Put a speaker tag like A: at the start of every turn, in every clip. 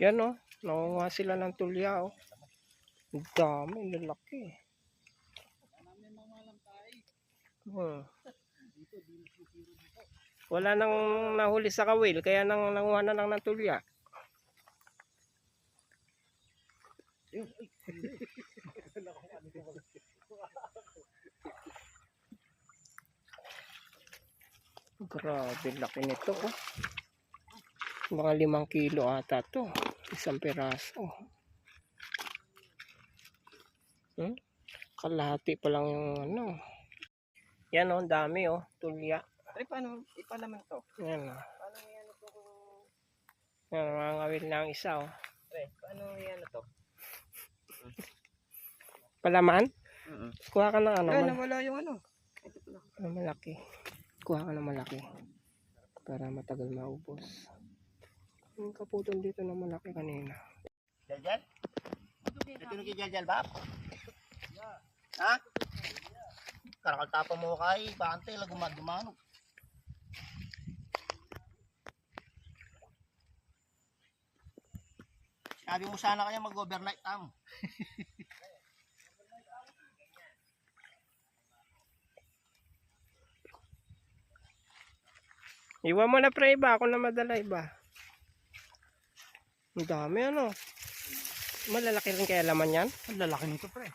A: Yan o, nakuha sila ng tulya o. Ang dami, lalaki. Wala nang nahuli sa kawil, kaya nanguha na lang ng tulya. Grabe, laki nito oh. Mga 5 kilo ata to. Isang piraso. Kalahati pa lang yung ano. Yan oh, dami oh, tulya.
B: Ay, paano ipalaman to?
A: Yan oh.
B: Paano yan ito kung...
A: Yan, mga kawil na ang isa oh.
B: Pre, paano yan ito?
A: Palaman? Kuha ka ng ano.
B: Ay, nawala yung ano. Ito pala.
A: Malaki. Kuha ka ng malaki. Para matagal maubos. Yung kaputol dito na malaki kanina.
B: Jaljal? Ito nung kijaljal, Bap? Ha? Karakal mo kay bante la gumano. Sabi mo sana kaya mag-overnight tam.
A: Iwan mo na pre iba, ako na madala iba. Ang dami ano. Malalaki rin kaya laman yan?
B: Ang lalaki nito pre.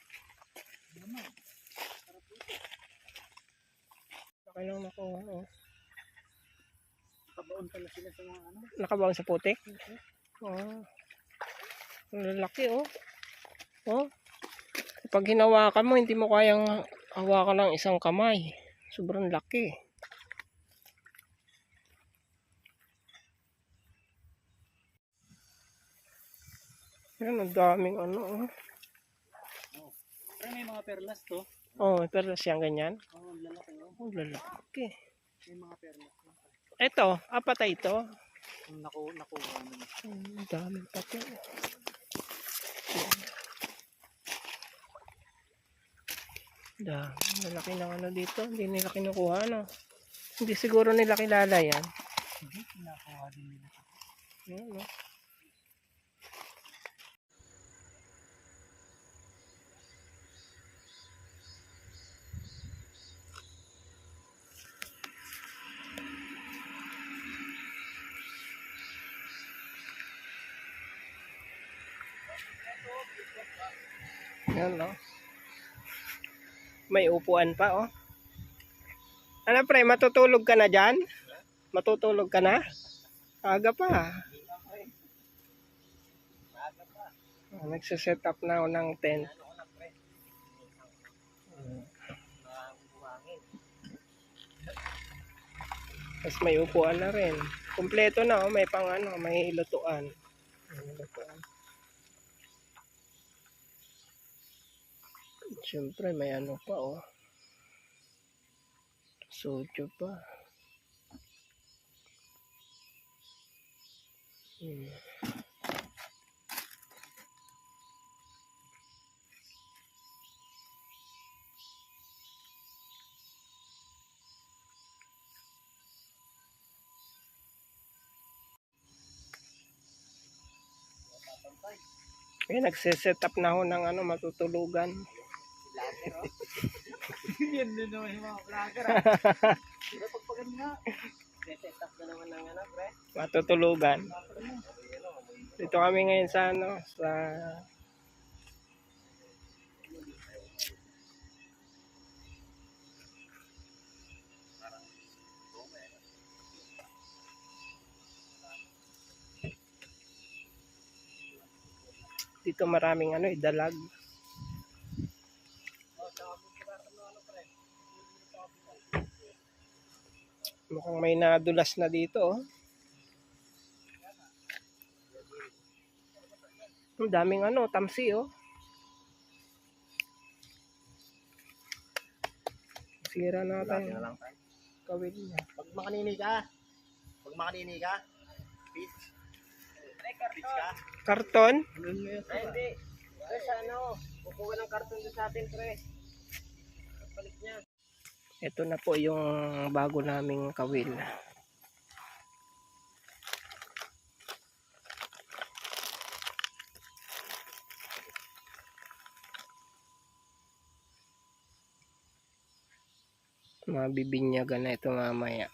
A: Okay lang nakuha oh.
B: Nakabaon pala sila sa mga ano.
A: Nakabaon sa putik? Oh. Ang lalaki oh. Oh. Pag hinawakan mo, hindi mo kayang hawakan ng isang kamay. Sobrang laki. Yan, ang daming ano oh.
B: Pero may mga perlas to.
A: Oh, pero siyang ganyan.
B: Oh, lalaki oh.
A: Oh, lalaki.
B: May mga perlas.
A: Ito, apatay ito.
B: Nakuha naman.
A: Ang daming pati. Dami, malaki ng ano dito. Hindi nila kinukuha no. Hindi siguro nila kilala yan.
B: Hindi, nakuha din nila.
A: Yan no. Yan no. May upuan pa oh. Ano pre, matutulog ka na dyan? Matutulog ka na? Aga pa. Nagsiset up na ako ng tent. Tapos may upuan na rin. Kompleto na oh, may pang ano, may lutuan. Siyempre may ano pa oh. Soju pa. Eh, nagsiset up na ako ng ano, matutulugan.
B: Yan din naman yung mga vlogger. Pero pagpagan nga. Set up na naman ng ano, pre.
A: Matutulugan. Dito kami ngayon sa ano, sa dito maraming ano, dalag. Mukhang may nadulas na dito oh. Ang daming ano, tamsi oh. Sira na tayo. Kawin niya.
B: Pag makanini ka. Fish. Fish ka.
A: Karton?
B: Ay, hindi. Pre, sa ano, kukuha ng karton doon sa atin, pre. Palit niya.
A: Ito na po yung bago naming kawil. Mabibinyagan na ito mamaya.